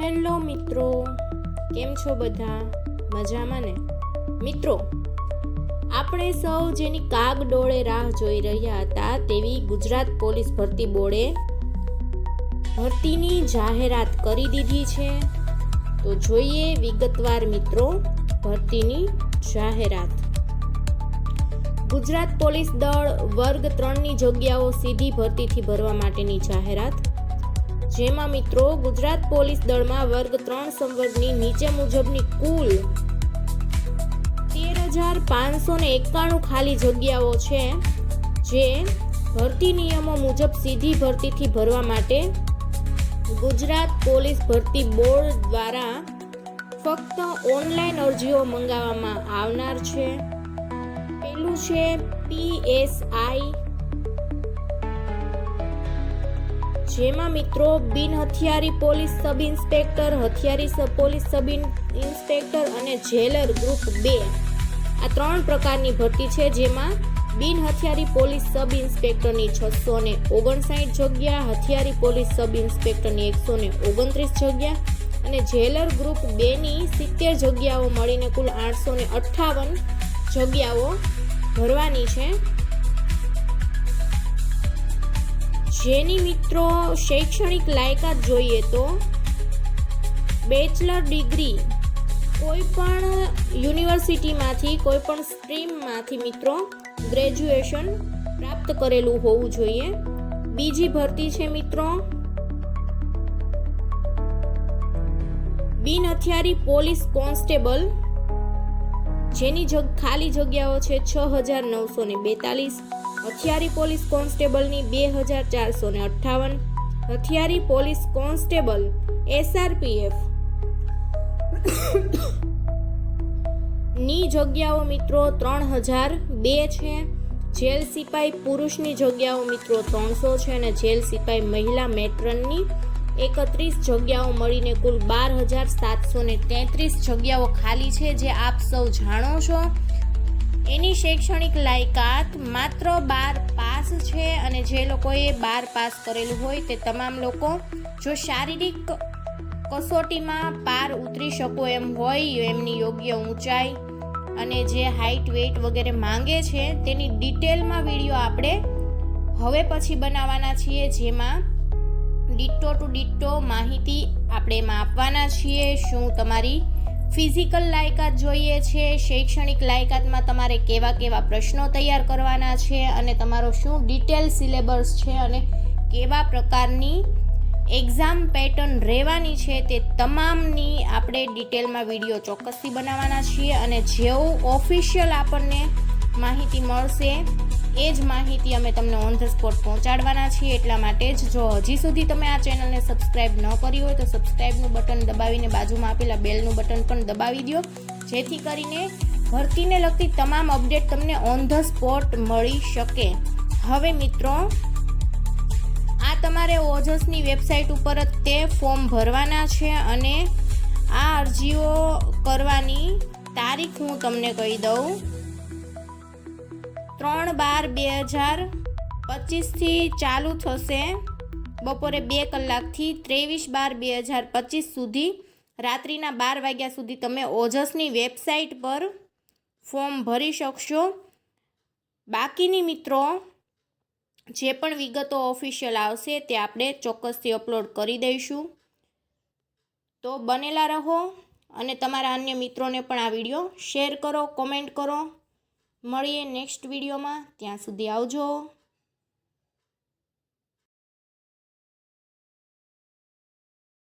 Hello મિત્રો, કેમ છો બધા? મજામાં ને? મિત્રો, આપણે સૌ જેની કાગડોળે રાહ જોઈ રહ્યા હતા તેવી ગુજરાત પોલીસ ભરતી બોર્ડે ભરતીની જાહેરાત કરી દીધી છે. તો જોઈએ વિગતવાર મિત્રો ભરતીની જાહેરાત. ગુજરાત પોલીસ દળ વર્ગ 3ની જગ્યાઓ સીધી ભરતીથી ભરવા માટેની જાહેરાત. જેમાં મિત્રો ગુજરાત પોલીસ દળમાં વર્ગ 3 સંવર્ગની નીચે મુજબની કુલ 13,591 ખાલી જગ્યાઓ છે, જે ભરતી નિયમો મુજબ સીધી ભરતીથી ભરવા માટે ગુજરાત પોલીસ ભરતી બોર્ડ દ્વારા ફક્ત ઓનલાઈન અરજીઓ મંગાવવામાં આવનાર છે. પહેલું છે PSI, જેમાં મિત્રો બિન હથિયારી પોલીસ સબ ઇન્સ્પેક્ટર, હથિયારી પોલીસ સબ ઇન્સ્પેક્ટર અને જેલર ગ્રુપ 2 આ 3 પ્રકારની ભરતી છે. જેમાં બિન હથિયારી પોલીસ સબ ઇન્સ્પેક્ટરની 659 જગ્યા, હથિયારી પોલીસ સબ ઇન્સ્પેક્ટરની 129 જગ્યા અને જેલર ગ્રુપ 2ની 70 જગ્યાઓ મળીને કુલ 858 જગ્યાઓ ભરવાની છે. જેની મિત્રો શૈક્ષણિક લાયકાત જોઈએ તો બેચલર ડિગ્રી કોઈ પણ યુનિવર્સિટીમાંથી, કોઈ પણ સ્ટ્રીમમાંથી મિત્રો ગ્રેજ્યુએશન પ્રાપ્ત કરેલું હોવું જોઈએ. બીજી ભરતી છે મિત્રો બિન હથિયારી પોલીસ કોન્સ્ટેબલ, જેની ખાલી જગ્યાઓ છે 6,942. હથિયારી પોલીસ કોન્સ્ટેબલની 2,458, હથિયારી પોલીસ કોન્સ્ટેબલ SRPF ની જગ્યાઓ મિત્રો 3,002 છે. જેલ સિપાઈ પુરુષની જગ્યાઓ મિત્રો 300 છે અને જેલ સિપાઈ મહિલા મેટ્રનની 31 જગ્યાઓ મળીને કુલ 12,733 જગ્યાઓ ખાલી છે, જે આપ સૌ જાણો છો. એની શૈક્ષણિક લાયકાત માત્ર 12 પાસ છે અને જે લોકોએ 12 પાસ કરેલું હોય તે તમામ લોકો જો શારીરિક કસોટીમાં પાર ઉતરી શકો એમ હોય, એમની યોગ્ય ઊંચાઈ અને જે હાઈટ વેઇટ વગેરે માંગે છે તેની ડિટેલમાં વિડીયો આપણે હવે પછી બનાવવાના છીએ, જેમાં ડિટ્ટો ટુ ડિટ્ટો માહિતી આપણે એમાં આપવાના છીએ. શું તમારી ફિઝિકલ લાયકાત જોઈએ છે, શૈક્ષણિક લાયકાતમાં તમારે કેવા કેવા પ્રશ્નો તૈયાર કરવાના છે અને તમારો શું ડિટેલ સિલેબસ છે અને કેવા પ્રકારની એક્ઝામ પેટર્ન રહેવાની છે તે તમામની આપણે ડિટેલમાં વિડીયો ચોક્કસથી બનાવવાના છીએ. અને જેવું ઓફિશિયલ આપણને માહિતી મળશે એ જ માહિતી અમે તમને ઓન ધ સ્પોટ પહોંચાડવાના છીએ. એટલા માટે જ જો હજી સુધી તમે આ ચેનલને સબસ્ક્રાઇબ ન કરી હોય તો સબસ્ક્રાઇબનું બટન દબાવીને બાજુમાં આપેલા બેલનું બટન પણ દબાવી દો, જેથી કરીને ભરતીને લગતી તમામ અપડેટ તમને ઓન ધ સ્પોટ મળી શકે. હવે મિત્રો, આ તમારે ઓજસની વેબસાઇટ ઉપર જ તે ફોર્મ ભરવાના છે અને આ અરજીઓ કરવાની તારીખ હું તમને કહી દઉં. 3/12/2025 ચાલુ થશે બપોરે 2 કલાકથી 23/12/2025 સુધી રાત્રિના 12 વાગ્યા સુધી તમે ઓજસની વેબસાઇટ પર ફોર્મ ભરી શકશો. બાકીની મિત્રો જે પણ વિગતો ઓફિશિયલ આવશે તે આપણે ચોક્કસથી અપલોડ કરી દઈશું. તો બનેલા રહો અને તમારા અન્ય મિત્રોને પણ આ વિડીયો શેર કરો, કોમેન્ટ કરો. મળીએ નેક્સ્ટ વિડીયોમાં. ત્યાં સુધી આવજો.